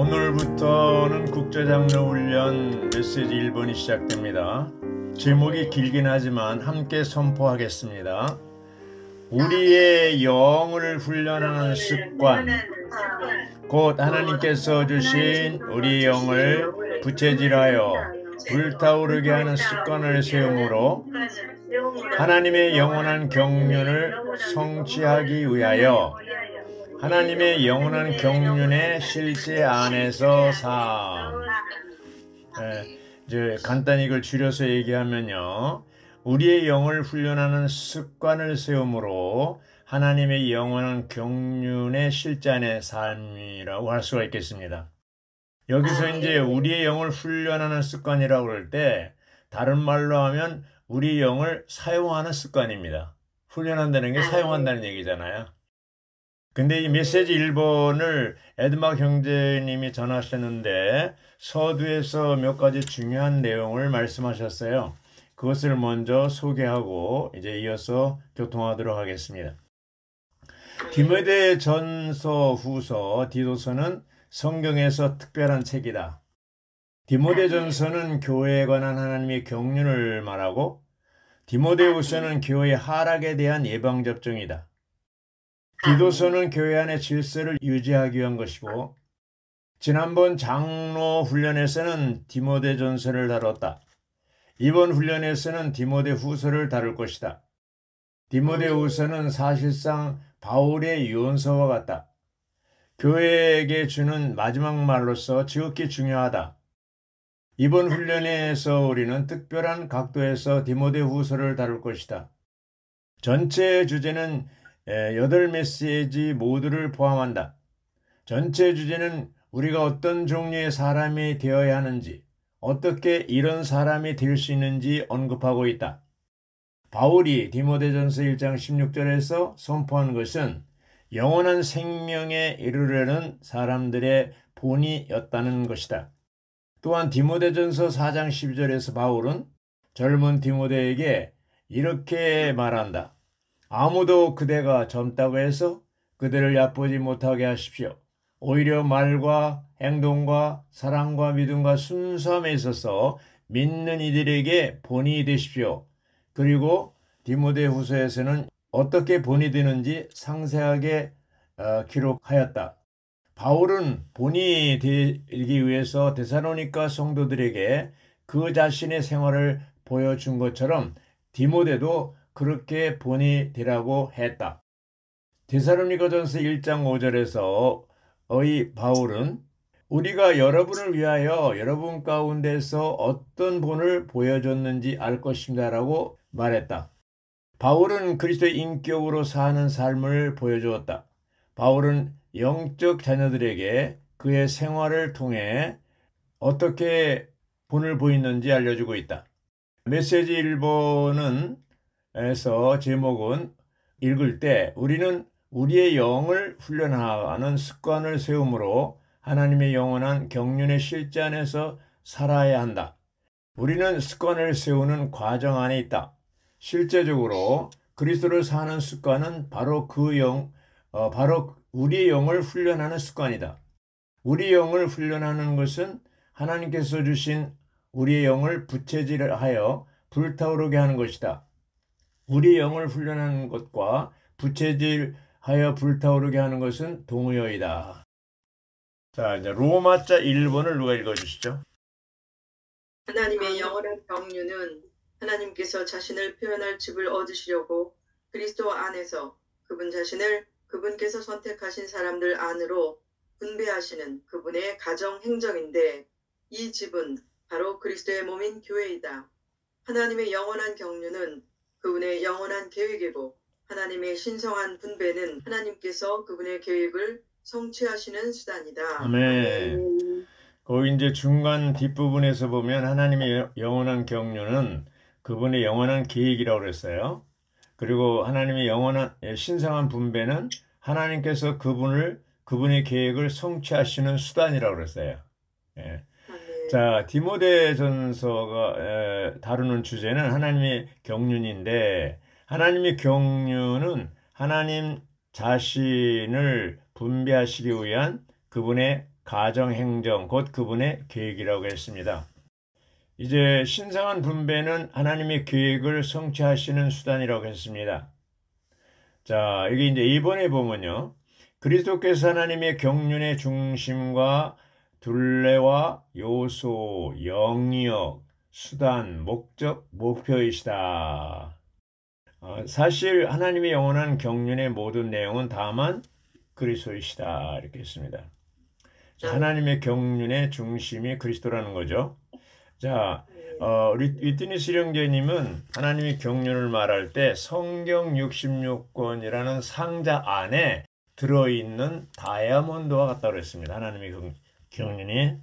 오늘부터는 국제장로훈련 메시지 1번이 시작됩니다. 제목이 길긴 하지만 함께 선포하겠습니다. 우리의 영을 훈련하는 습관, 곧 하나님께서 주신 우리의 영을 부채질하여 불타오르게 하는 습관을 세움으로 하나님의 영원한 경륜을 성취하기 위하여 하나님의 영원한 경륜의 실제 안에서 삶. 이제 간단히 이걸 줄여서 얘기하면요, 우리의 영을 훈련하는 습관을 세움으로 하나님의 영원한 경륜의 실제 안의 삶이라고 할 수가 있겠습니다. 여기서 이제 우리의 영을 훈련하는 습관이라고 그럴 때 다른 말로 하면 우리 영을 사용하는 습관입니다. 훈련한다는 게 사용한다는 얘기잖아요. 근데 이 메시지 1번을 에드막 형제님이 전하셨는데 서두에서 몇 가지 중요한 내용을 말씀하셨어요. 그것을 먼저 소개하고 이제 이어서 교통하도록 하겠습니다. 디모데전서 후서 디도서는 성경에서 특별한 책이다. 디모데전서는 교회에 관한 하나님의 경륜을 말하고 디모데후서는 교회의 하락에 대한 예방접종이다. 디도서는 교회 안의 질서를 유지하기 위한 것이고 지난번 장로 훈련에서는 디모데전서를 다뤘다. 이번 훈련에서는 디모데후서를 다룰 것이다. 디모데후서는 사실상 바울의 유언서와 같다. 교회에게 주는 마지막 말로서 지극히 중요하다. 이번 훈련에서 우리는 특별한 각도에서 디모데후서를 다룰 것이다. 전체 주제는 8메시지 모두를 포함한다. 전체 주제는 우리가 어떤 종류의 사람이 되어야 하는지, 어떻게 이런 사람이 될 수 있는지 언급하고 있다. 바울이 디모데전서 1장 16절에서 선포한 것은 영원한 생명에 이르려는 사람들의 본이었다는 것이다. 또한 디모데전서 4장 12절에서 바울은 젊은 디모데에게 이렇게 말한다. 아무도 그대가 젊다고 해서 그대를 얕보지 못하게 하십시오. 오히려 말과 행동과 사랑과 믿음과 순수함에 있어서 믿는 이들에게 본이 되십시오. 그리고 디모데후서에서는 어떻게 본이 되는지 상세하게 기록하였다. 바울은 본이 되기 위해서 데살로니가 성도들에게 그 자신의 생활을 보여준 것처럼 디모데도 그렇게 본이 되라고 했다. 데살로니가전서 1장 5절에서 바울은 우리가 여러분을 위하여 여러분 가운데서 어떤 본을 보여줬는지 알 것입니다라고 말했다. 바울은 그리스도의 인격으로 사는 삶을 보여주었다. 바울은 영적 자녀들에게 그의 생활을 통해 어떻게 본을 보이는지 알려주고 있다. 메시지 1번은 에서 제목은 읽을 때 우리는 우리의 영을 훈련하는 습관을 세움으로 하나님의 영원한 경륜의 실제 안에서 살아야 한다. 우리는 습관을 세우는 과정 안에 있다. 실제적으로 그리스도를 사는 습관은 바로 바로 우리의 영을 훈련하는 습관이다. 우리의 영을 훈련하는 것은 하나님께서 주신 우리의 영을 부채질하여 불타오르게 하는 것이다. 우리 영을 훈련하는 것과 부채질하여 불타오르게 하는 것은 동의어이다. 자, 이제 로마자 1번을 누가 읽어주시죠? 하나님의 영원한 경륜은 하나님께서 자신을 표현할 집을 얻으시려고 그리스도 안에서 그분 자신을 그분께서 선택하신 사람들 안으로 분배하시는 그분의 가정 행정인데 이 집은 바로 그리스도의 몸인 교회이다. 하나님의 영원한 경륜은 그분의 영원한 계획이고 하나님의 신성한 분배는 하나님께서 그분의 계획을 성취하시는 수단이다. 아멘. 거기 이제 중간 뒷부분에서 보면 하나님의 영원한 경륜은 그분의 영원한 계획이라고 그랬어요. 그리고 하나님의 영원한 신성한 분배는 하나님께서 그분의 계획을 성취하시는 수단이라고 그랬어요. 예. 자, 디모데전서가 다루는 주제는 하나님의 경륜인데 하나님의 경륜은 하나님 자신을 분배하시기 위한 그분의 가정 행정 곧 그분의 계획이라고 했습니다. 이제 신성한 분배는 하나님의 계획을 성취하시는 수단이라고 했습니다. 자, 여기 이제 2번에 보면요. 그리스도께서 하나님의 경륜의 중심과 둘레와 요소, 영역, 수단, 목적, 목표이시다. 사실 하나님의 영원한 경륜의 모든 내용은 다만 그리스도이시다. 이렇게 했습니다. 자, 하나님의 경륜의 중심이 그리스도라는 거죠. 자, 위트니 수령제님은 하나님의 경륜을 말할 때 성경 66권이라는 상자 안에 들어있는 다이아몬드와 같다고 했습니다. 하나님의 경륜이.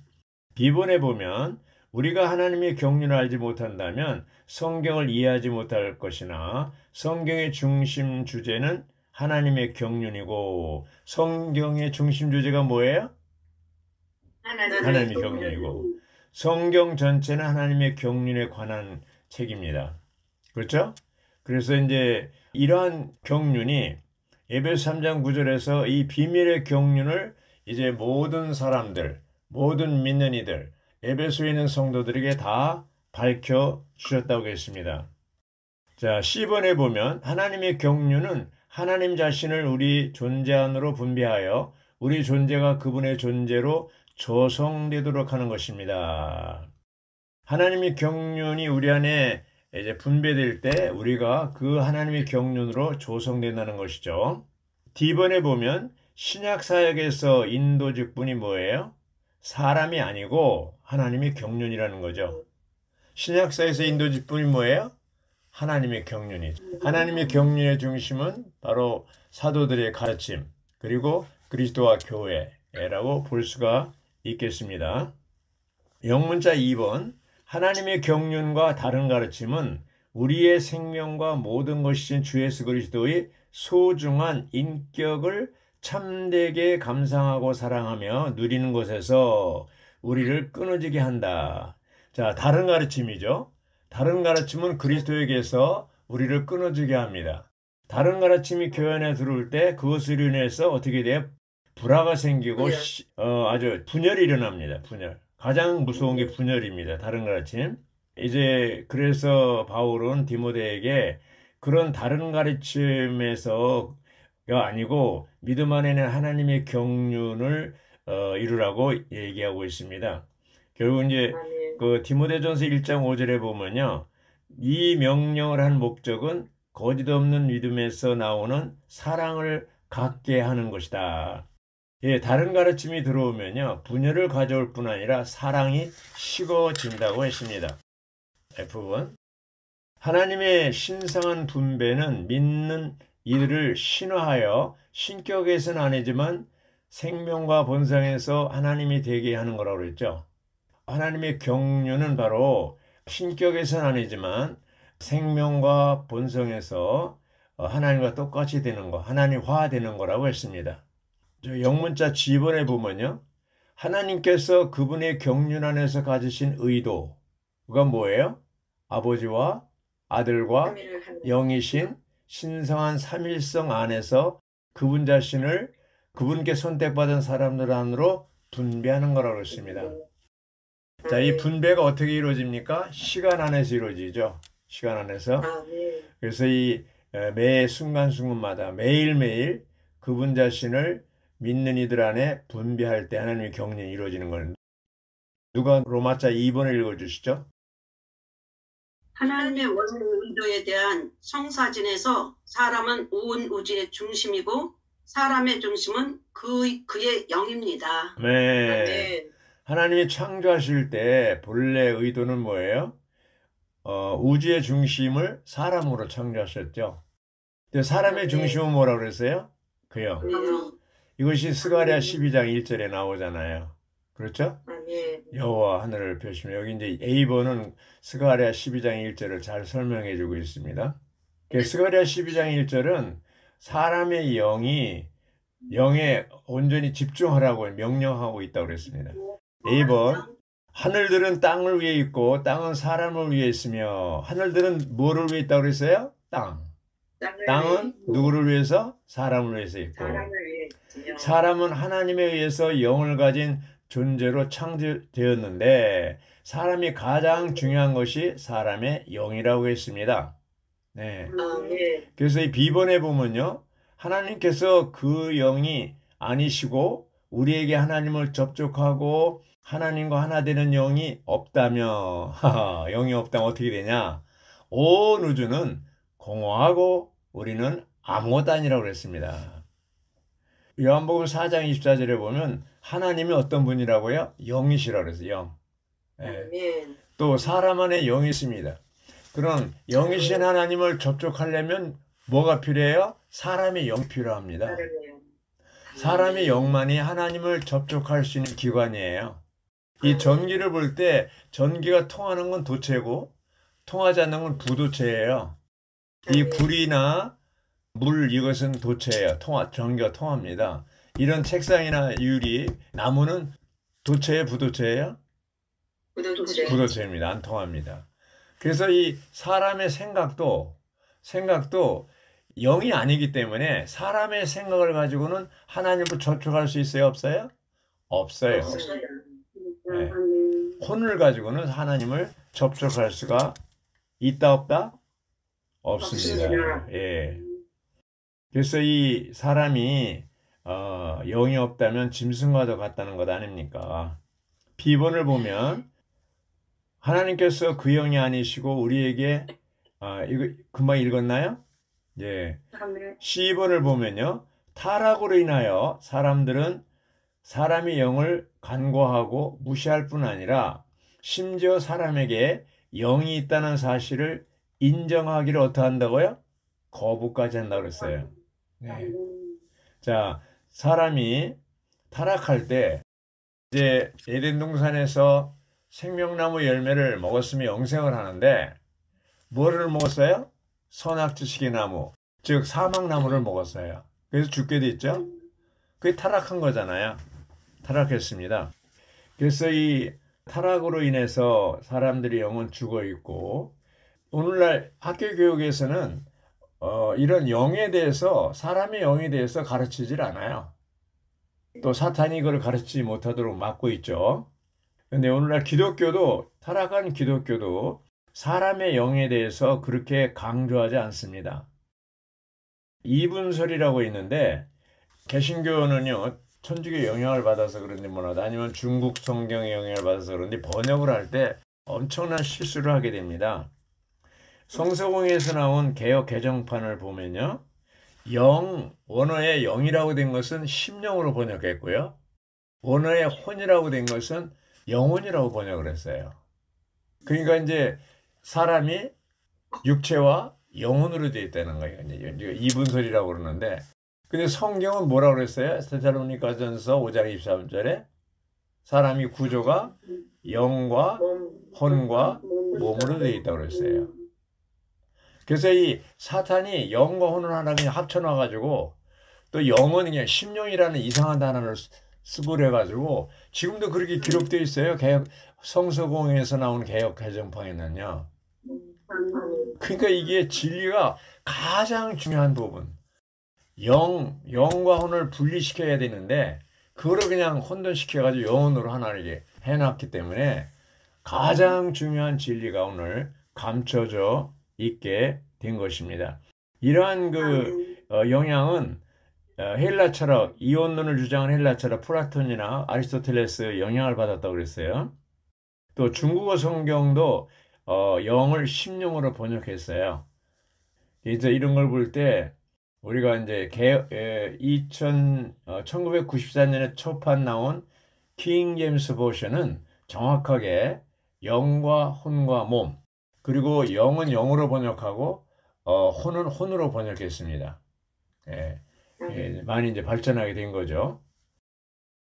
비본에 보면 우리가 하나님의 경륜을 알지 못한다면 성경을 이해하지 못할 것이나 성경의 중심 주제는 하나님의 경륜이고 성경의 중심 주제가 뭐예요? 하나님의 경륜이고 성경 전체는 하나님의 경륜에 관한 책입니다. 그렇죠? 그래서 이제 이러한 경륜이 에베소 3장 9절에서 이 비밀의 경륜을 이제 모든 사람들, 모든 믿는 이들, 에베소에 있는 성도들에게 다 밝혀 주셨다고 했습니다. 자, 10번에 보면 하나님의 경륜은 하나님 자신을 우리 존재 안으로 분배하여 우리 존재가 그분의 존재로 조성되도록 하는 것입니다. 하나님의 경륜이 우리 안에 이제 분배될 때 우리가 그 하나님의 경륜으로 조성된다는 것이죠. D번에 보면 신약 사역에서 인도 직분이 뭐예요? 사람이 아니고 하나님의 경륜이라는 거죠. 신약사에서 인도 직분이 뭐예요? 하나님의 경륜이죠. 하나님의 경륜의 중심은 바로 사도들의 가르침 그리고 그리스도와 교회라고 볼 수가 있겠습니다. 영문자 2번 하나님의 경륜과 다른 가르침은 우리의 생명과 모든 것이신 주 예수 그리스도의 소중한 인격을 참되게 감상하고 사랑하며 누리는 것에서 우리를 끊어지게 한다. 자, 다른 가르침이죠. 다른 가르침은 그리스도에게서 우리를 끊어지게 합니다. 다른 가르침이 교회 안에 들어올 때 그것으로 인해서 어떻게 돼요? 불화가 생기고 아주 분열이 일어납니다. 분열. 가장 무서운 게 분열입니다. 다른 가르침. 이제 그래서 바울은 디모데에게 그런 다른 가르침에서가 아니고 믿음 안에는 하나님의 경륜을 이루라고 얘기하고 있습니다. 결국 이제 그 디모데전서 1장 5절에 보면요. 이 명령을 한 목적은 거짓 없는 믿음에서 나오는 사랑을 갖게 하는 것이다. 예, 다른 가르침이 들어오면요. 분열을 가져올 뿐 아니라 사랑이 식어진다고 했습니다. F번. 하나님의 신성한 분배는 믿는 이들을 신화하여 신격에서는 아니지만 생명과 본성에서 하나님이 되게 하는 거라고 그랬죠. 하나님의 경륜은 바로 신격에서는 아니지만 생명과 본성에서 하나님과 똑같이 되는 거, 하나님화 되는 거라고 했습니다. 영문자 G번에 보면요. 하나님께서 그분의 경륜 안에서 가지신 의도가 뭐예요? 아버지와 아들과 영이신 신성한 삼일성 안에서 그분 자신을 그분께 선택받은 사람들 안으로 분배하는 거라고 했습니다. 자, 이 분배가 어떻게 이루어집니까? 시간 안에서 이루어지죠. 시간 안에서. 그래서 이 매 순간순간마다 매일매일 그분 자신을 믿는 이들 안에 분배할 때 하나님의 경륜이 이루어지는 거는 누가 로마자 2번을 읽어주시죠? 하나님의 원래 의도에 대한 성사진에서 사람은 온 우주의 중심이고 사람의 중심은 그의 영입니다. 네. 하나님이 창조하실 때 본래 의도는 뭐예요? 우주의 중심을 사람으로 창조하셨죠. 근데 사람의 중심은 뭐라고 그랬어요? 그 영. 이것이 스가랴 12장 1절에 나오잖아요. 그렇죠? 여호와 하늘을 펴시며 여기 이제 A번은 스가랴 12장 1절을 잘 설명해 주고 있습니다. 스가랴 12장 1절은 사람의 영에 온전히 집중하라고 명령하고 있다고 그랬습니다. A번 하늘들은 땅을 위해 있고 땅은 사람을 위해 있으며 하늘들은 뭐를 위해 있다고 그랬어요? 땅은 누구를 위해서? 사람을 위해서 있고 사람은 하나님에 의해서 영을 가진 존재로 창조되었는데 사람이 가장 중요한 것이 사람의 영이라고 했습니다. 네. 네. 그래서 이 비번에 보면요. 하나님께서 그 영이 아니시고 우리에게 하나님을 접촉하고 하나님과 하나 되는 영이 없다면 영이 없다면 어떻게 되냐? 온 우주는 공허하고 우리는 아무것도 아니라고 그랬습니다. 요한복음 4장 24절에 보면 하나님이 어떤 분이라고요? 영이시라고 그랬어요. 영. 네. 또 사람 안에 영이 있습니다. 그럼 영이신 하나님을 접촉하려면 뭐가 필요해요? 사람의 영이 필요합니다. 사람의 영만이 하나님을 접촉할 수 있는 기관이에요. 이 전기를 볼 때 전기가 통하는 건 도체고 통하지 않는 건 부도체예요. 이 불이나 물 이것은 도체예요. 전기가 통합니다. 이런 책상이나 유리, 나무는 도체예요, 부도체예요? 부도체입니다. 안 통합니다. 그래서 이 사람의 생각도 영이 아니기 때문에 사람의 생각을 가지고는 하나님을 접촉할 수 있어요? 없어요? 없어요. 네. 혼을 가지고는 하나님을 접촉할 수가 있다 없다? 없습니다. 예. 그래서 이 사람이 영이 없다면 짐승과도 같다는 것 아닙니까? 비번을 보면 하나님께서 그 영이 아니시고 우리에게 이거 금방 읽었나요? 예. 12번을 보면요. 타락으로 인하여 사람들은 사람의 영을 간과하고 무시할 뿐 아니라 심지어 사람에게 영이 있다는 사실을 인정하기를 어떻게 한다고요? 거부까지 한다고 그랬어요. 네. 자, 사람이 타락할 때 이제 에덴 동산에서 생명나무 열매를 먹었으면 영생을 하는데 뭐를 먹었어요? 선악지식의 나무, 즉 사막나무를 먹었어요. 그래서 죽게 됐죠. 그게 타락한 거잖아요. 타락했습니다. 그래서 이 타락으로 인해서 사람들의 영은 죽어 있고 오늘날 학교 교육에서는 이런 영에 대해서 사람의 영에 대해서 가르치질 않아요. 또 사탄이 그걸 가르치지 못하도록 막고 있죠. 근데 오늘날 기독교도 타락한 기독교도 사람의 영에 대해서 그렇게 강조하지 않습니다. 이분설이라고 있는데 개신교는요 천주교 영향을 받아서 그런지 몰라도 아니면 중국 성경의 영향을 받아서 그런지 번역을 할 때 엄청난 실수를 하게 됩니다. 성서공에서 나온 개역 개정판을 보면요 원어의 영이라고 된 것은 심령으로 번역했고요 원어의 혼이라고 된 것은 영혼이라고 번역을 했어요. 그러니까 이제 사람이 육체와 영혼으로 되어 있다는 거예요. 이제 이분설이라고 그러는데, 근데 성경은 뭐라고 그랬어요? 데살로니가전서 5장 23절에 사람이 구조가 영과 혼과 몸으로 되어 있다고 그랬어요. 그래서 이 사탄이 영과 혼을 하나 그냥 합쳐놔가지고 또 영은 그냥 심령이라는 이상한 단어를 쓰고 그래가지고 지금도 그렇게 기록되어 있어요. 성서공에서 나온 개역 개정판에는요. 그러니까 이게 진리가 가장 중요한 부분. 영과 혼을 분리시켜야 되는데 그거를 그냥 혼돈시켜가지고 영혼으로 하나를 해놨기 때문에 가장 중요한 진리가 오늘 감춰져 있게 된 것입니다. 이러한 영향은 헬라 철학, 이원론을 주장한 헬라 철학 플라톤이나 아리스토텔레스 영향을 받았다고 그랬어요. 또 중국어 성경도 영을 심령으로 번역했어요. 그래서 이런 걸 볼 때 우리가 이제 1994년에 초판 나온 킹 제임스 버전은 정확하게 영과 혼과 몸, 그리고 영은 영으로 번역하고 혼은 혼으로 번역했습니다. 많이 이제 발전하게 된 거죠.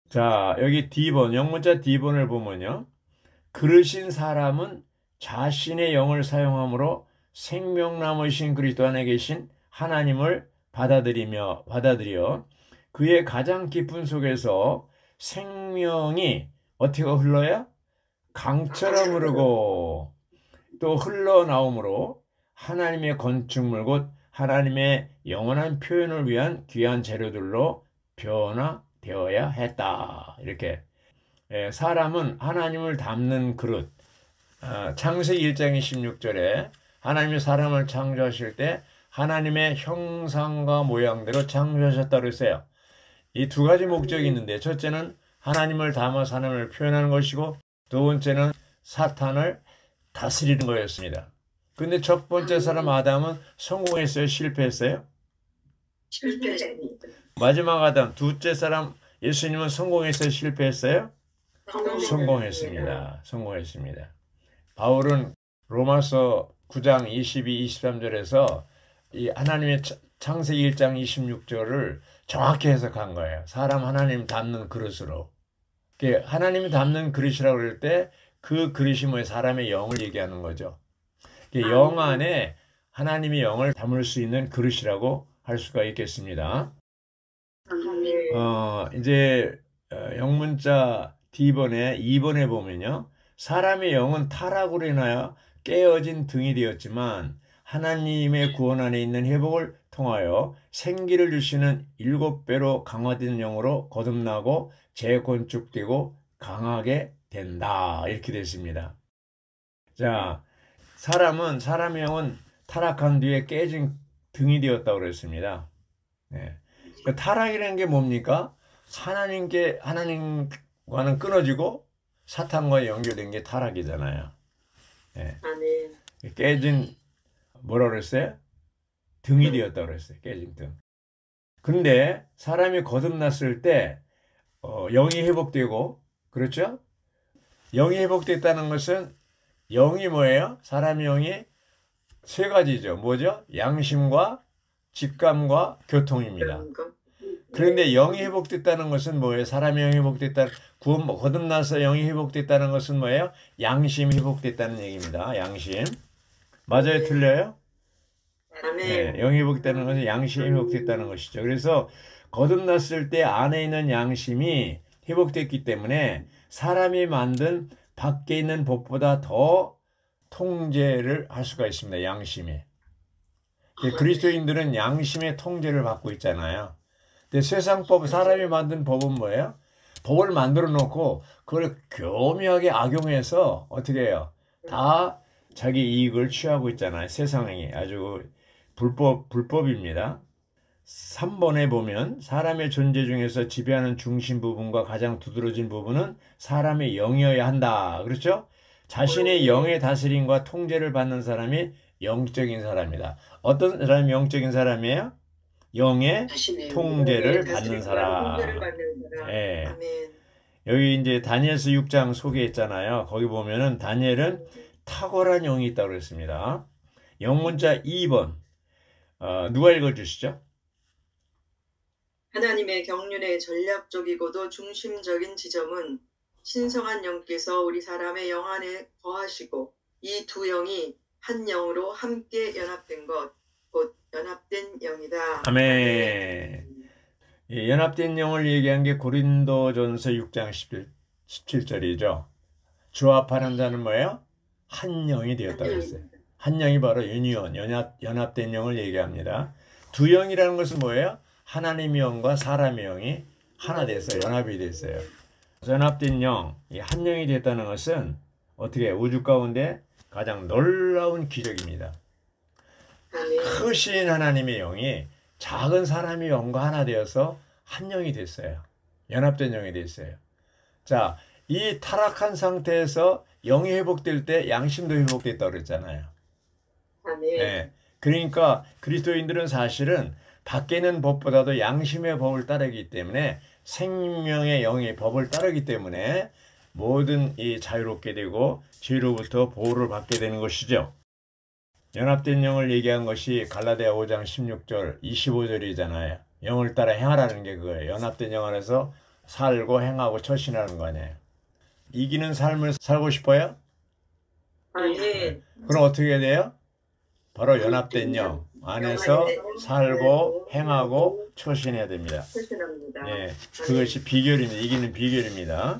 자, 여기 D번, 영문자 D번을 보면요. 그러신 사람은 자신의 영을 사용함으로 생명나무이신 그리스도 안에 계신 하나님을 받아들여 그의 가장 깊은 속에서 생명이 어떻게 흘러요? 강처럼 흐르고 또 흘러나오므로 하나님의 건축물 곧 하나님의 영원한 표현을 위한 귀한 재료들로 변화되어야 했다. 이렇게 예, 사람은 하나님을 닮는 그릇. 창세기 1장 26절에 하나님이 사람을 창조하실 때 하나님의 형상과 모양대로 창조하셨다고 그랬어요. 이 두 가지 목적이 있는데 첫째는 하나님을 닮아서 하나님을 표현하는 것이고 두 번째는 사탄을 다스리는 거였습니다. 근데 첫 번째 사람 아담은 성공했어요? 실패했어요? 실패했습니다. 마지막 아담, 둘째 사람 예수님은 성공했어요? 실패했어요? 성공했습니다. 성공했습니다. 바울은 로마서 9장 22, 23절에서 이 하나님의 창세기 1장 26절을 정확히 해석한 거예요. 사람 하나님 닮는 그릇으로. 하나님이 닮는 그릇이라고 그럴 때 그 그릇이 뭐예요? 사람의 영을 얘기하는 거죠. 영 안에 하나님의 영을 담을 수 있는 그릇이라고 할 수가 있겠습니다. 이제 영문자 D번에 2번에 보면요. 사람의 영은 타락으로 인하여 깨어진 등이 되었지만 하나님의 구원 안에 있는 회복을 통하여 생기를 주시는 7배로 강화된 영으로 거듭나고 재건축되고 강하게 된다. 이렇게 됐습니다. 자, 사람의 영은 타락한 뒤에 깨진 등이 되었다고 그랬습니다. 네. 타락이라는 게 뭡니까? 하나님과는 끊어지고 사탄과 연결된 게 타락이잖아요. 네. 깨진 뭐라 그랬어요? 등이 되었다고 그랬어요. 깨진 등. 근데 사람이 거듭났을 때 영이 회복되고 그렇죠? 영이 회복됐다는 것은 영이 뭐예요? 사람의 영이 세 가지죠. 뭐죠? 양심과 직감과 교통입니다. 그런데 영이 회복됐다는 것은 뭐예요? 사람의 영이 회복됐다는, 거듭나서 영이 회복됐다는 것은 뭐예요? 양심이 회복됐다는 얘기입니다. 양심. 맞아요? 틀려요? 네, 영이 회복됐다는 것은 양심이 회복됐다는 것이죠. 그래서 거듭났을 때 안에 있는 양심이 회복됐기 때문에 사람이 만든 밖에 있는 법보다 더 통제를 할 수가 있습니다. 양심이. 그리스도인들은 양심의 통제를 받고 있잖아요. 근데 세상 법, 사람이 만든 법은 뭐예요? 법을 만들어 놓고 그걸 교묘하게 악용해서 어떻게 해요? 다 자기 이익을 취하고 있잖아요. 세상이 아주 불법입니다. 3번에 보면 사람의 존재 중에서 지배하는 중심 부분과 가장 두드러진 부분은 사람의 영이어야 한다. 그렇죠? 자신의 영의 다스림과 통제를 받는 사람이 영적인 사람이다. 어떤 사람이 영적인 사람이에요? 영의 통제를 받는 사람. 네. 여기 이제 다니엘서 6장 소개했잖아요. 거기 보면은 다니엘은 탁월한 영이 있다고 그랬습니다. 영문자 2번. 누가 읽어주시죠? 하나님의 경륜의 전략적이고도 중심적인 지점은 신성한 영께서 우리 사람의 영 안에 거하시고 이 두 영이 한 영으로 함께 연합된 것, 곧 연합된 영이다. 아멘. 예, 연합된 영을 얘기한 게 고린도전서 6장 17절이죠. 조합하는 자는 뭐예요? 한 영이 되었다고 했어요. 한 영이 바로 유니온, 연합된 영을 얘기합니다. 두 영이라는 것은 뭐예요? 하나님의 영과 사람의 영이 하나 됐어요. 연합이 됐어요. 연합된 영, 한 영이 됐다는 것은 어떻게 우주 가운데 가장 놀라운 기적입니다. 크신 하나님의 영이 작은 사람의 영과 하나 되어서 한 영이 됐어요. 연합된 영이 됐어요. 자, 이 타락한 상태에서 영이 회복될 때 양심도 회복됐다고 그랬잖아요. 네. 그러니까 그리스도인들은 사실은 밖에 있는 법보다도 양심의 법을 따르기 때문에 생명의 영의 법을 따르기 때문에 모든 이 자유롭게 되고 죄로부터 보호를 받게 되는 것이죠. 연합된 영을 얘기한 것이 갈라디아 5장 16절 25절이잖아요. 영을 따라 행하라는 게 그거예요. 연합된 영 안에서 살고 행하고 처신하는 거 아니에요. 이기는 삶을 살고 싶어요? 네. 그럼 어떻게 해야 돼요? 바로 연합된 영 안에서 살고 행하고 처신해야 됩니다. 네, 그것이 비결입니다. 이기는 비결입니다.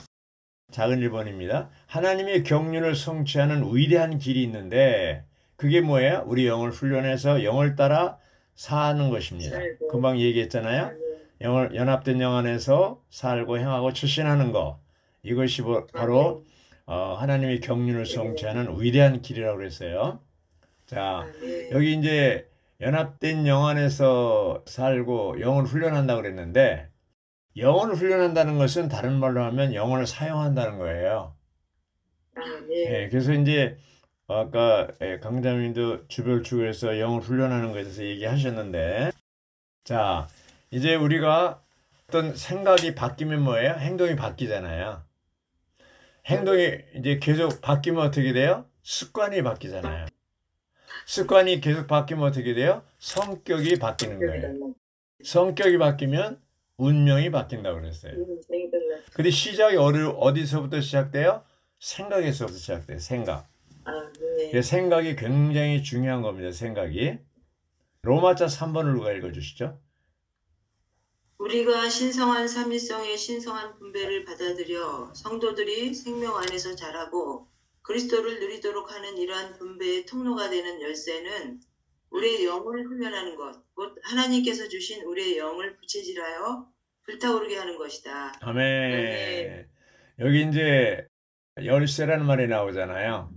작은 1번입니다. 하나님의 경륜을 성취하는 위대한 길이 있는데 그게 뭐예요? 우리 영을 훈련해서 영을 따라 사는 것입니다. 금방 얘기했잖아요. 연합된 영 안에서 살고 행하고 처신하는 거. 이것이 바로 하나님의 경륜을 성취하는 위대한 길이라고 그랬어요. 자, 여기 이제 연합된 영 안에서 살고 영을 훈련한다고 그랬는데, 영을 훈련한다는 것은 다른 말로 하면 영을 사용한다는 거예요. 예, 그래서 이제 아까 강자님도 주별주에서 영을 훈련하는 것에 대해서 얘기하셨는데, 자, 이제 우리가 어떤 생각이 바뀌면 뭐예요? 행동이 바뀌잖아요. 행동이 이제 계속 바뀌면 어떻게 돼요? 습관이 바뀌잖아요. 습관이 계속 바뀌면 어떻게 돼요? 성격이 바뀌는 거예요. 성격이 바뀌면 운명이 바뀐다고 그랬어요. 근데 시작이 어디서부터 시작돼요? 생각에서부터 시작돼요. 생각. 생각이 굉장히 중요한 겁니다. 생각이. 로마자 3번을 누가 읽어주시죠? 우리가 신성한 삼위성의 신성한 분배를 받아들여 성도들이 생명 안에서 자라고 그리스도를 누리도록 하는 이러한 분배의 통로가 되는 열쇠는 우리의 영을 훈련하는 것, 곧 하나님께서 주신 우리의 영을 부채질하여 불타오르게 하는 것이다. 아멘. 여기 이제 열쇠라는 말이 나오잖아요.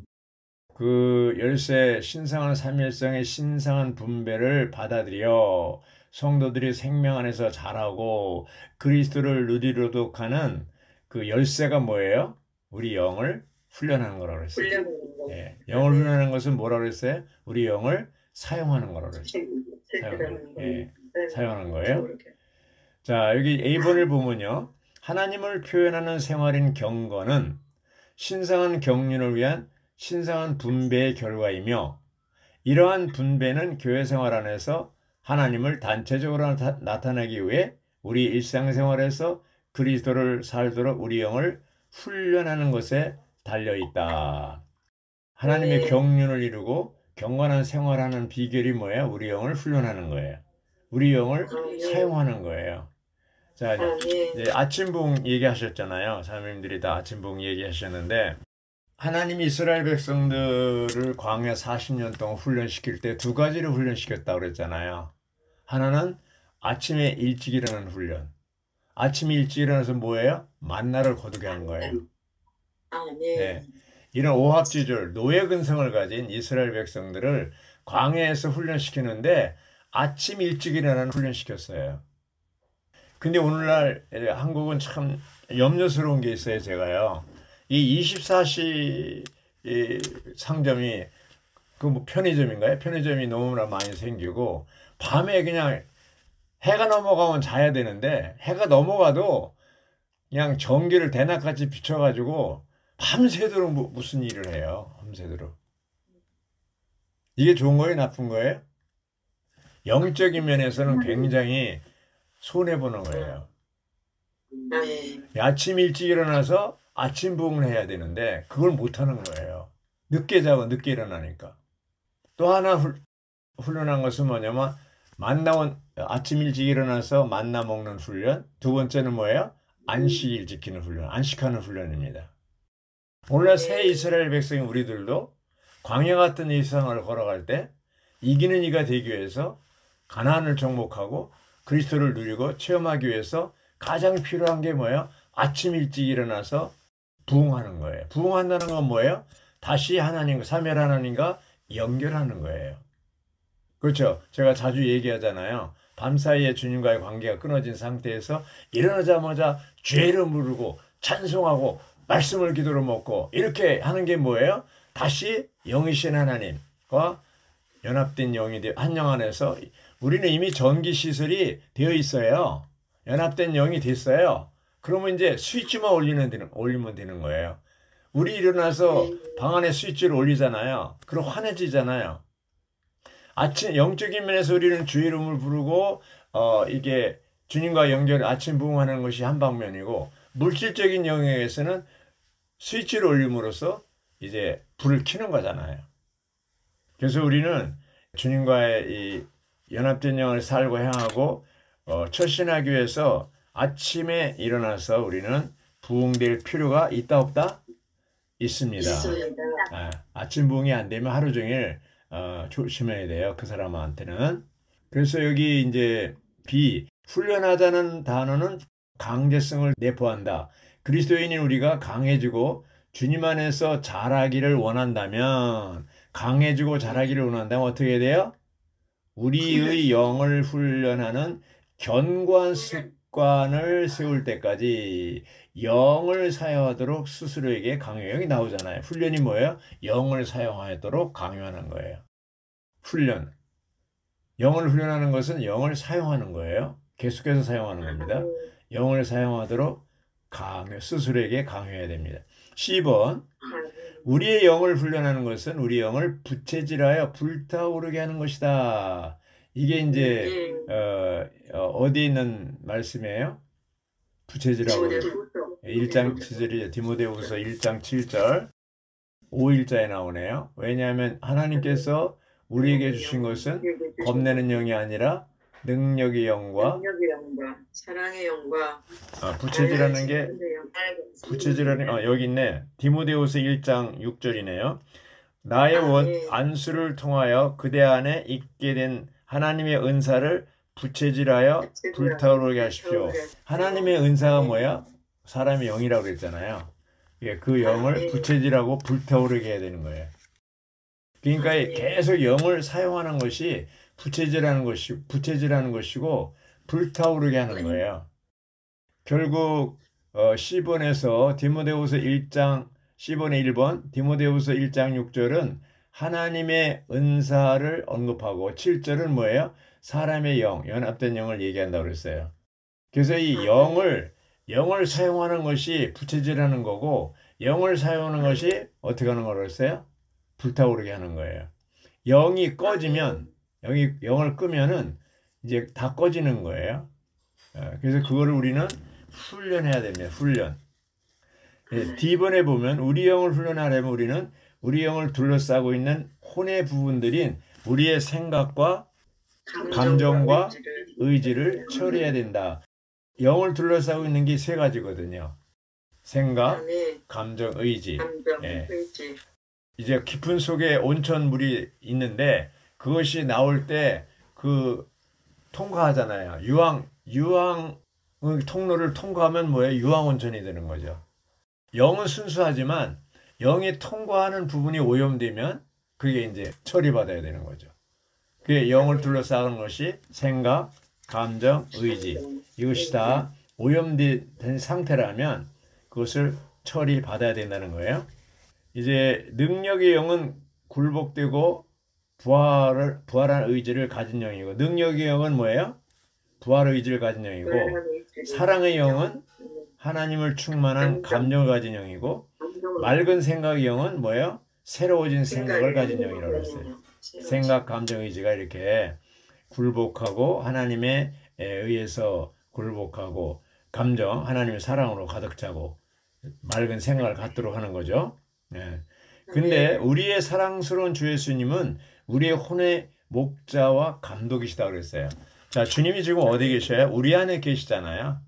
그 열쇠, 신성한 삼위일성의 신성한 분배를 받아들여 성도들이 생명 안에서 자라고 그리스도를 누리도록 하는 그 열쇠가 뭐예요? 우리 영을 훈련하는 거라고 그랬어요. 예, 영을 훈련하는 것은 뭐라고 그랬어요? 우리 영을 사용하는 거라고 그랬어요. 사용하는 거예요. 자, 여기 A번을 보면요. 하나님을 표현하는 생활인 경건은 신성한 경륜을 위한 신성한 분배의 결과이며, 이러한 분배는 교회 생활 안에서 하나님을 단체적으로 나타내기 위해 우리 일상생활에서 그리스도를 살도록 우리 영을 훈련하는 것에 달려있다. 하나님의 경륜을 이루고 경건한 생활하는 비결이 뭐예요? 우리 영을 훈련하는 거예요. 우리 영을 사용하는 거예요. 자, 이제 아침봉 얘기하셨잖아요. 사모님들이 다 아침봉 얘기하셨는데, 하나님이 이스라엘 백성들을 광야 40년 동안 훈련시킬 때 두 가지를 훈련시켰다고 그랬잖아요. 하나는 아침에 일찍 일어나는 훈련. 아침에 일찍 일어나서 뭐예요? 만나를 거두게 하는 거예요. 네. 이런 오합지졸, 노예근성을 가진 이스라엘 백성들을 광야에서 훈련시키는데 아침 일찍 일어나는 훈련시켰어요. 근데 오늘날 한국은 참 염려스러운 게 있어요, 제가요. 이 24시 상점이 그 뭐 편의점인가요? 편의점이 너무나 많이 생기고 밤에 그냥 해가 넘어가면 자야 되는데 해가 넘어가도 그냥 전기를 대낮같이 비춰가지고 밤새도록 무슨 일을 해요. 밤새도록. 이게 좋은 거예요? 나쁜 거예요? 영적인 면에서는 굉장히 손해보는 거예요. 아침 일찍 일어나서 아침 부흥을 해야 되는데 그걸 못하는 거예요. 늦게 자고 늦게 일어나니까. 또 하나 훈련한 것은 뭐냐면 아침 일찍 일어나서 만나 먹는 훈련. 두 번째는 뭐예요? 안식일 지키는 훈련, 안식하는 훈련입니다. 오늘날 새 이스라엘 백성인 우리들도 광야 같은 일상을 걸어갈 때 이기는 이가 되기 위해서 가나안을 정복하고 그리스도를 누리고 체험하기 위해서 가장 필요한 게 뭐예요? 아침 일찍 일어나서 부흥하는 거예요. 부흥한다는 건 뭐예요? 다시 하나님과 삼위 하나님과 연결하는 거예요. 그렇죠? 제가 자주 얘기하잖아요. 밤사이에 주님과의 관계가 끊어진 상태에서 일어나자마자 죄를 부르고 찬송하고 말씀을 기도로 먹고 이렇게 하는 게 뭐예요? 다시 영이신 하나님과 연합된 영이 한 영 안에서 우리는 이미 전기 시설이 되어 있어요. 연합된 영이 됐어요. 그러면 이제 스위치만 올리면 되는 거예요. 우리 일어나서 방 안에 스위치를 올리잖아요. 그럼 환해지잖아요. 아침 영적인 면에서 우리는 주의 이름을 부르고 이게 주님과 연결 아침 부흥하는 것이 한 방면이고, 물질적인 영역에서는 스위치를 올림으로써 이제 불을 켜는 거잖아요. 그래서 우리는 주님과의 이 연합된 영을 살고 행하고 철신하기 위해서 아침에 일어나서 우리는 부흥될 필요가 있다 없다? 있습니다. 아침 부흥이 안 되면 하루 종일 조심해야 돼요. 그 사람한테는. 그래서 여기 이제 훈련하다는 단어는 강제성을 내포한다. 그리스도인인 우리가 강해지고 주님 안에서 자라기를 원한다면, 강해지고 자라기를 원한다면 어떻게 돼요? 우리의 영을 훈련하는 견고한 습관을 세울 때까지 영을 사용하도록 스스로에게 강요형이 나오잖아요. 훈련이 뭐예요? 영을 사용하도록 강요하는 거예요. 훈련. 영을 훈련하는 것은 영을 사용하는 거예요. 계속해서 사용하는 겁니다. 영을 사용하도록 스스로에게 강요해야 됩니다. 10번. 우리의 영을 훈련하는 것은 우리 영을 부채질하여 불타오르게 하는 것이다. 이게 이제 어디에 있는 말씀이에요? 부채질하고 1장 7절이죠. 디모데후서 1장 7절 5일자에 나오네요. 왜냐하면 하나님께서 우리에게 주신 것은 겁내는 영이 아니라 능력의 영과 사랑의 영과 부채질하는 게 여기 있네. 디모데후서 1장 6절이네요. 나의 안수를 통하여 그대 안에 있게 된 하나님의 은사를 부채질하여 불타오르게 하십시오. 하나님의 은사가 뭐야? 사람의 영이라고 그랬잖아요. 그 영을 부채질하고 불타오르게 해야 되는 거예요. 그러니까 계속 영을 사용하는 것이 부채질하는 것이고 불타오르게 하는 거예요. 결국 10번에서 디모데후서 1장 10번의 1번 디모데후서 1장 6절은 하나님의 은사를 언급하고 7절은 뭐예요? 사람의 영, 연합된 영을 얘기한다고 그랬어요. 그래서 이 영을 사용하는 것이 부채질하는 거고 영을 사용하는 것이 어떻게 하는 거라고 했어요? 불타오르게 하는 거예요. 영이 꺼지면 영을 끄면은 이제 다 꺼지는 거예요. 그래서 그거를 우리는 훈련해야 됩니다. 훈련. D번에 보면 우리 영을 훈련하려면 우리는 우리 영을 둘러싸고 있는 혼의 부분들인 우리의 생각과 감정과 의지를 처리해야 된다. 영을 둘러싸고 있는 게 세 가지거든요. 생각, 감정, 의지. 이제 깊은 속에 온천물이 있는데 그것이 나올 때 통과하잖아요. 유황 통로를 통과하면 뭐예요? 유황 온천이 되는 거죠. 영은 순수하지만 영이 통과하는 부분이 오염되면 그게 이제 처리받아야 되는 거죠. 그게 영을 둘러싸는 것이 생각, 감정, 의지. 이것이 다 오염된 상태라면 그것을 처리받아야 된다는 거예요. 이제 능력의 영은 굴복되고 부활한 의지를 가진 영이고, 능력의 영은 뭐예요? 부활 의지를 가진 영이고, 사랑의 영은 하나님을 충만한 감정을 가진 영이고, 맑은 생각의 영은 뭐예요? 새로워진 생각을 가진 영이라고 했어요. 생각, 감정, 의지가 이렇게 굴복하고 하나님에 의해서 굴복하고 감정, 하나님의 사랑으로 가득 차고 맑은 생각을 갖도록 하는 거죠. 근데 우리의 사랑스러운 주 예수님은 우리의 혼의 목자와 감독이시다고 그랬어요. 자, 주님이 지금 어디 계셔요? 우리 안에 계시잖아요.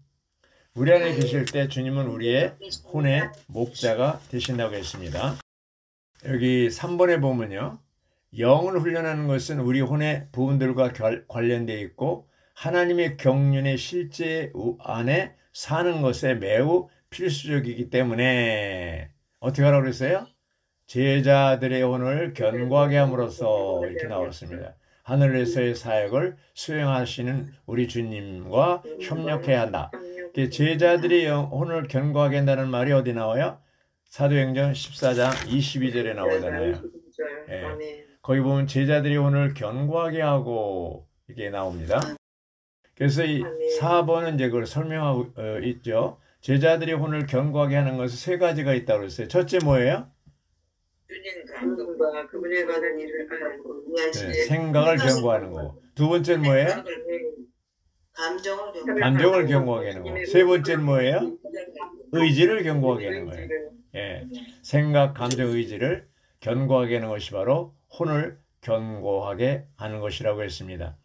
우리 안에 계실 때 주님은 우리의 혼의 목자가 되신다고 했습니다. 여기 3번에 보면요. 영을 훈련하는 것은 우리 혼의 부분들과 관련되어 있고 하나님의 경륜의 실제 안에 사는 것에 매우 필수적이기 때문에 어떻게 하라고 그랬어요? 제자들의 혼을 견고하게 함으로써 이렇게 나왔습니다. 하늘에서의 사역을 수행하시는 우리 주님과 협력해야 한다. 제자들의 혼을 견고하게 한다는 말이 어디 나와요? 사도행전 14장 22절에 나오잖아요. 거기 보면 제자들의 혼을 견고하게 하고 이게 나옵니다. 그래서 이 4번은 이제 그걸 설명하고 있죠. 제자들의 혼을 견고하게 하는 것은 세 가지가 있다고 그랬어요. 첫째 뭐예요? 주님과 그분에 관한 일을 하고 생각을 견고하는 거고. 두 번째는 뭐예요? 감정을 견고하게 하는 거. 세 번째는 뭐예요? 의지를 견고하게 하는 거예요. 생각, 감정, 의지를 견고하게 하는 것이 바로 혼을 견고하게 하는 것이라고 했습니다.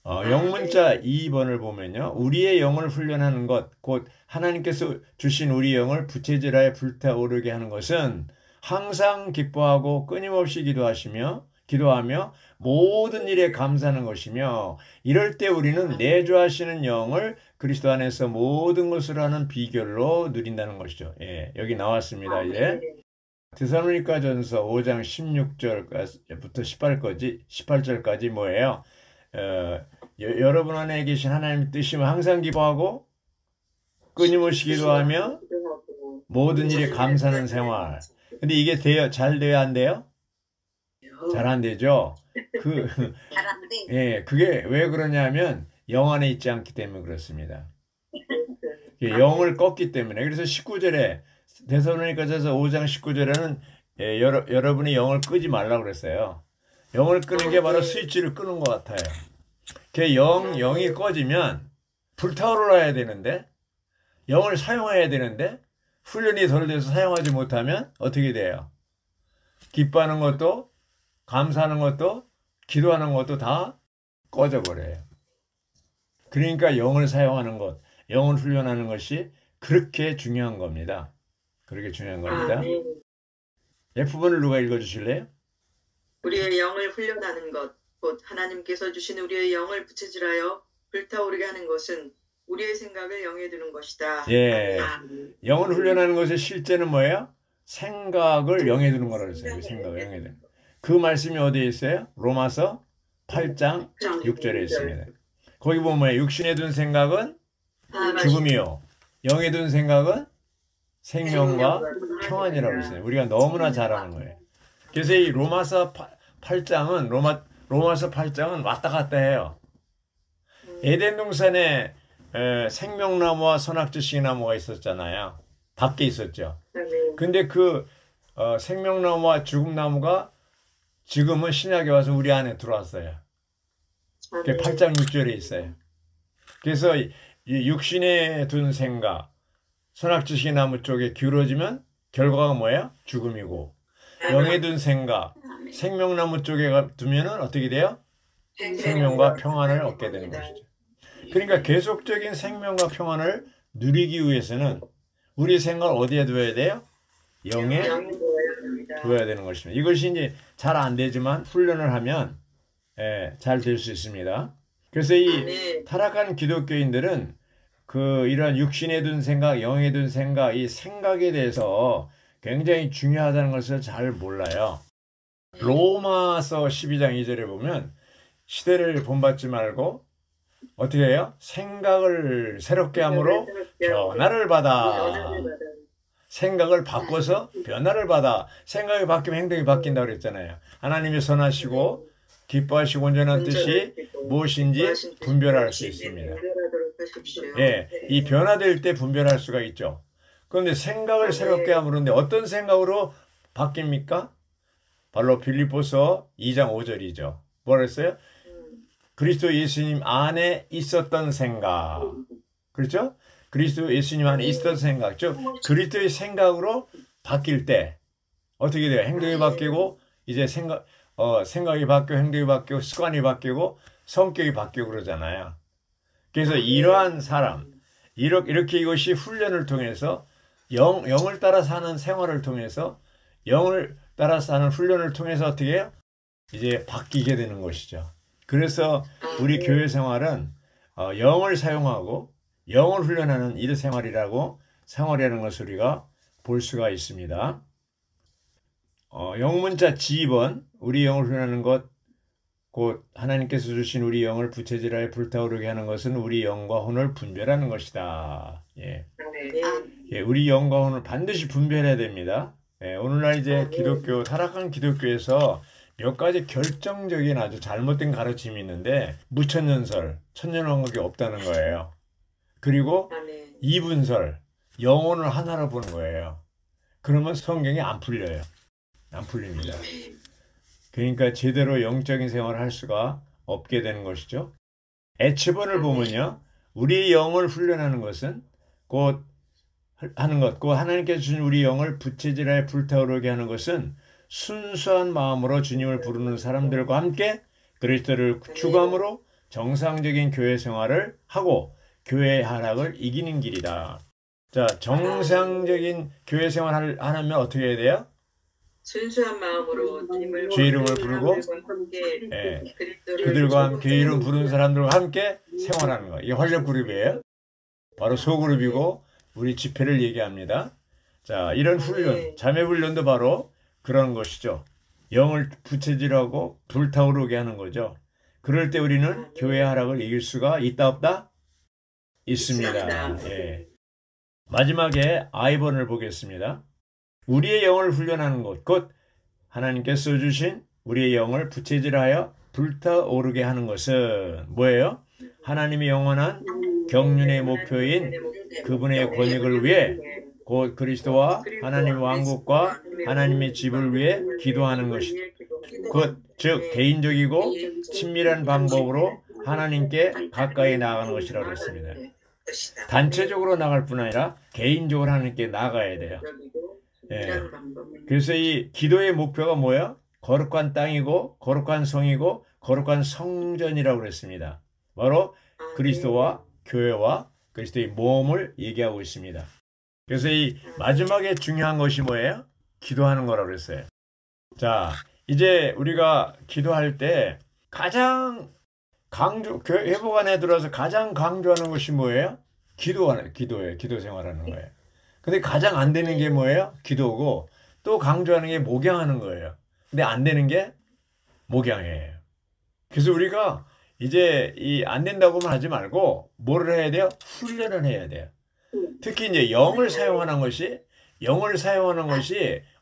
영문자 2번을 보면요. 우리의 영을 훈련하는 것, 곧 하나님께서 주신 우리 영을 부채질하여 불타오르게 하는 것은 항상 기뻐하고 끊임없이 기도하며 모든 일에 감사하는 것이며, 이럴 때 우리는 내주하시는 영을 그리스도 안에서 모든 것을 하는 비결로 누린다는 것이죠. 예, 여기 나왔습니다. 이제 데살로니가전서 5장 16절부터 18절까지 뭐예요? 여러분 안에 계신 하나님의 뜻이면 항상 기도하고 끊임없이 기도하며 모든 일에 감사하는 생활. 근데 이게 잘 돼야 안 돼요? 잘 안 되죠? 예, 그게 왜 그러냐면 영 안에 있지 않기 때문에 그렇습니다. 영을 껐기 때문에. 그래서 19절에 데살로니가전서 5장 19절에는 여러분이 영을 끄지 말라고 그랬어요. 영을 끄는 게 바로 스위치를 끄는 것 같아요. 영이 꺼지면 불타오르야 되는데 영을 사용해야 되는데 훈련이 덜 돼서 사용하지 못하면 어떻게 돼요? 기뻐하는 것도 감사하는 것도 기도하는 것도 다 꺼져버려요. 그러니까 영을 사용하는 것, 영을 훈련하는 것이 그렇게 중요한 겁니다. 그렇게 중요한 겁니다. F번을 누가 읽어주실래요? 우리의 영을 훈련하는 것, 곧 하나님께서 주신 우리의 영을 부채질하여 불타오르게 하는 것은 우리의 생각을 영에 두는 것이다. 예, 영을 훈련하는 것의 실제는 뭐예요? 생각을 영에 두는 거라고 했어요. 생각을 영에 두는 거. 그 말씀이 어디에 있어요? 로마서 8장 6절에 있습니다. 거기 보면 뭐예요? 육신에 둔 생각은 죽음이요. 영에 둔 생각은 생명과 평안이라고 했어요. 우리가 너무나 잘 아는 거예요. 그래서 이 로마서 8장은 로마서 8장은 왔다 갔다 해요. 에덴 동산에 생명나무와 선악지식의 나무가 있었잖아요. 밖에 있었죠. 근데 그 생명나무와 죽음나무가 지금은 신약에 와서 우리 안에 들어왔어요. 그게 8장 6절에 있어요. 그래서 이 육신에 둔 생각, 선악지식의 나무 쪽에 기울어지면 결과가 뭐예요? 죽음이고, 영에 둔 생각, 생명나무 쪽에 두면은 어떻게 돼요? 생명과 평안을 얻게 되는 것이죠. 그러니까 계속적인 생명과 평안을 누리기 위해서는 우리 생각을 어디에 두어야 돼요? 영에 두어야 되는 것입니다. 이것이 이제 잘 안 되지만 훈련을 하면 잘 될 수 있습니다. 그래서 이 타락한 기독교인들은 이런 육신에 둔 생각, 영에 둔 생각, 이 생각에 대해서 굉장히 중요하다는 것을 잘 몰라요. 로마서 12장 2절에 보면 시대를 본받지 말고 어떻게 해요? 생각을 새롭게 함으로 변화를 받아. 생각을 바꿔서 변화를 받아. 생각이 바뀌면 행동이 바뀐다고 그랬잖아요. 하나님이 선하시고 기뻐하시고 온전한 뜻이 무엇인지 분별할 수 있습니다. 예, 이 변화될 때 분별할 수가 있죠. 그런데 생각을 새롭게 함으로인데 어떤 생각으로 바뀝니까? 바로 빌립보서 2장 5절이죠. 뭐라 했어요? 그리스도 예수님 안에 있었던 생각. 그렇죠? 그리스도 예수님 안에 있었던 생각. 즉 그리스도의 생각으로 바뀔 때 어떻게 돼요? 행동이 바뀌고 이제 생각이 바뀌고 행동이 바뀌고 습관이 바뀌고 성격이 바뀌고 그러잖아요. 그래서 이러한 사람, 이렇게 이것이 훈련을 통해서 영을 따라 사는 생활을 통해서 영을 따라 사는 훈련을 통해서 어떻게 해요? 이제 바뀌게 되는 것이죠. 그래서 우리 교회 생활은 영을 사용하고 영을 훈련하는 생활이라는 것을 우리가 볼 수가 있습니다. 영문자 G번, 우리 영을 훈련하는 것, 곧 하나님께서 주신 우리 영을 부채질하여 불타오르게 하는 것은 우리 영과 혼을 분별하는 것이다. 예. 예, 우리 영과 혼을 반드시 분별해야 됩니다. 예, 오늘날 이제 타락한 기독교에서 몇 가지 결정적인 아주 잘못된 가르침이 있는데 무천년설, 천년왕국이 없다는 거예요. 그리고 이분설, 영혼을 하나로 보는 거예요. 그러면 성경이 안 풀려요. 안 풀립니다. 그러니까 제대로 영적인 생활을 할 수가 없게 되는 것이죠. H번을 보면요. 우리 영을 훈련하는 것은 곧 하나님께서 주신 우리 영을 부채질하여 불타오르게 하는 것은 순수한 마음으로 주님을 부르는 사람들과 함께 그리스도를 추구함으로 정상적인 교회 생활을 하고 교회의 하락을 이기는 길이다. 자, 정상적인 교회 생활을 하려면 어떻게 해야 돼요? 순수한 마음으로 주의 이름을 부르고 그들과 함께 이름 부르는 사람들과 함께 생활하는 거. 이게 활력 그룹이에요. 바로 소그룹이고 우리 집회를 얘기합니다. 자, 이런 훈련, 자매 훈련도 바로 그런 것이죠. 영을 부채질하고 불타오르게 하는 거죠. 그럴 때 우리는 교회 하락을 이길 수가 있다 없다? 있습니다. 예. 마지막에 I번을 보겠습니다. 우리의 영을 훈련하는 것, 곧 하나님께서 주신 우리의 영을 부채질하여 불타오르게 하는 것은 뭐예요? 하나님의 영원한 경륜의 목표인 그분의 권익을 위해 곧 그리스도와 하나님의 왕국과 하나님의 집을 위해 기도하는 것이 즉 개인적이고 친밀한 방법으로 하나님께 가까이 나아가는 것이라고 했습니다. 단체적으로 나갈 뿐 아니라 개인적으로 하나님께 나가야 돼요. 예. 그래서 이 기도의 목표가 뭐예요? 거룩한 땅이고 거룩한 성이고 거룩한 성전이라고 그랬습니다. 바로 그리스도와 교회와 그리스도의 몸을 얘기하고 있습니다. 그래서 이 마지막에 중요한 것이 뭐예요? 기도하는 거라고 그랬어요. 자, 이제 우리가 기도할 때 가장 회복 안에 들어서 가장 강조하는 것이 뭐예요? 기도예요. 기도 생활하는 거예요. 근데 가장 안 되는 게 뭐예요? 기도고 또 강조하는 게 목양하는 거예요. 근데 안 되는 게 목양이에요. 그래서 우리가 이제 이 안 된다고만 하지 말고 뭐를 해야 돼요? 훈련을 해야 돼요. 특히 이제 영을 사용하는 것이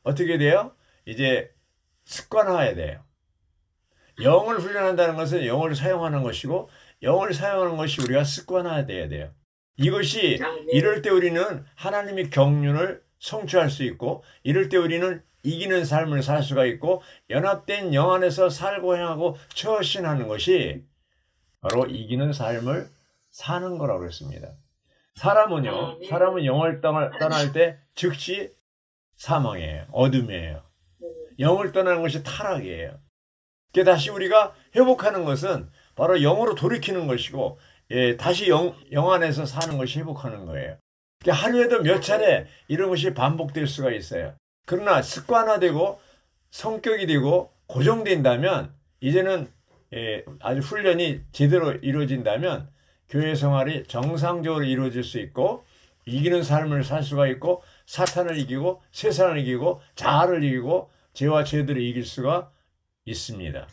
어떻게 돼요? 이제 습관화해야 돼요. 영을 훈련한다는 것은 영을 사용하는 것이고 영을 사용하는 것이 우리가 습관화돼야 돼요. 이것이 이럴 때 우리는 하나님의 경륜을 성취할 수 있고 이럴 때 우리는 이기는 삶을 살 수가 있고 연합된 영 안에서 살고 행하고 처신하는 것이 바로 이기는 삶을 사는 거라고 그랬습니다. 사람은 영을 떠날 때 즉시 사망이에요. 어둠이에요. 영을 떠나는 것이 타락이에요. 다시 우리가 회복하는 것은 바로 영으로 돌이키는 것이고 다시 영 안에서 사는 것이 회복하는 거예요. 하루에도 몇 차례 이런 것이 반복될 수가 있어요. 그러나 습관화되고 성격이 되고 고정된다면 이제는 아주 훈련이 제대로 이루어진다면 교회 생활이 정상적으로 이루어질 수 있고 이기는 삶을 살 수가 있고 사탄을 이기고 세상을 이기고 자아를 이기고 죄와 죄들을 이길 수가 있습니다.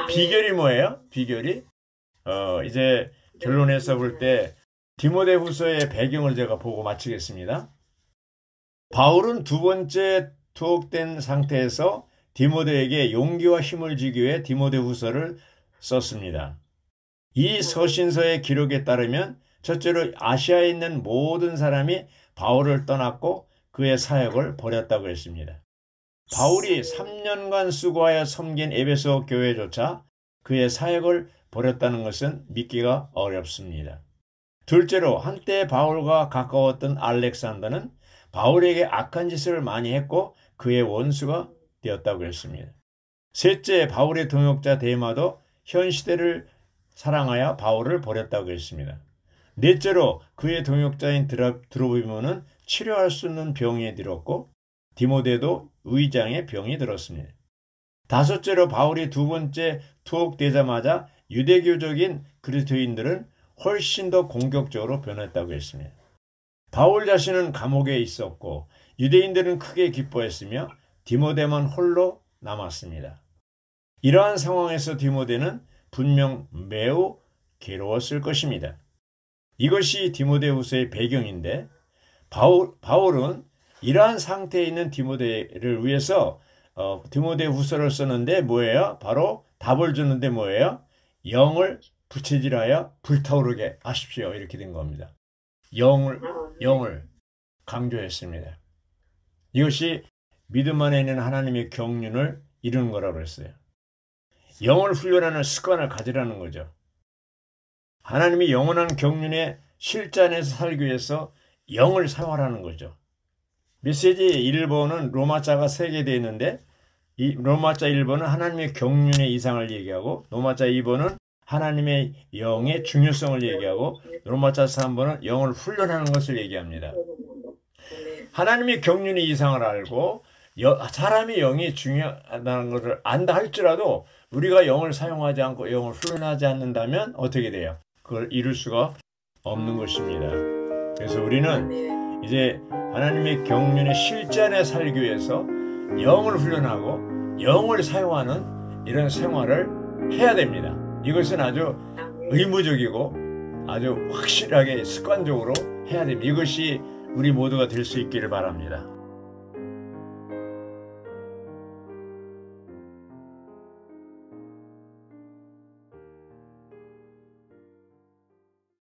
비결이 뭐예요? 비결이 이제 결론에서 볼 때 디모데후서의 배경을 제가 보고 마치겠습니다. 바울은 두 번째 투옥된 상태에서 디모데에게 용기와 힘을 주기 위해 디모데후서를 썼습니다. 이 서신서의 기록에 따르면 첫째로 아시아에 있는 모든 사람이 바울을 떠났고 그의 사역을 버렸다고 했습니다. 바울이 3년간 수고하여 섬긴 에베소 교회조차 그의 사역을 버렸다는 것은 믿기가 어렵습니다. 둘째로 한때 바울과 가까웠던 알렉산더는 바울에게 악한 짓을 많이 했고 그의 원수가 되었다고 했습니다. 셋째, 바울의 동역자 데마도 현 시대를 사랑하여 바울을 버렸다고 했습니다. 넷째로 그의 동역자인 드로비모는 치료할 수 없는 병이 들었고 디모데도 의장의 병이 들었습니다. 다섯째로 바울이 두 번째 투옥되자마자 유대교적인 그리스도인들은 훨씬 더 공격적으로 변했다고 했습니다. 바울 자신은 감옥에 있었고 유대인들은 크게 기뻐했으며 디모데만 홀로 남았습니다. 이러한 상황에서 디모데는 분명 매우 괴로웠을 것입니다. 이것이 디모데후서의 배경인데 바울은 이러한 상태에 있는 디모데를 위해서 디모데후서를 썼는데 뭐예요? 바로 답을 주는데 뭐예요? 영을 부채질하여 불타오르게 하십시오. 이렇게 된 겁니다. 영을 강조했습니다. 이것이 믿음 안에 있는 하나님의 경륜을 이루는 거라고 했어요. 영을 훈련하는 습관을 가지라는 거죠. 하나님이 영원한 경륜의 실전에서 살기 위해서 영을 사용하라는 거죠. 메시지 1번은 로마자가 3개 되어 있는데 이 로마자 1번은 하나님의 경륜의 이상을 얘기하고 로마자 2번은 하나님의 영의 중요성을 얘기하고 로마자 3번은 영을 훈련하는 것을 얘기합니다. 하나님의 경륜의 이상을 알고 사람의 영이 중요하다는 것을 안다 할지라도 우리가 영을 사용하지 않고 영을 훈련하지 않는다면 어떻게 돼요? 그걸 이룰 수가 없는 것입니다. 그래서 우리는 아멘. 이제 하나님의 경륜의 실전에 살기 위해서 영을 훈련하고 영을 사용하는 이런 생활을 해야 됩니다. 이것은 아주 아멘. 의무적이고 아주 확실하게 습관적으로 해야 됩니다. 이것이 우리 모두가 될 수 있기를 바랍니다.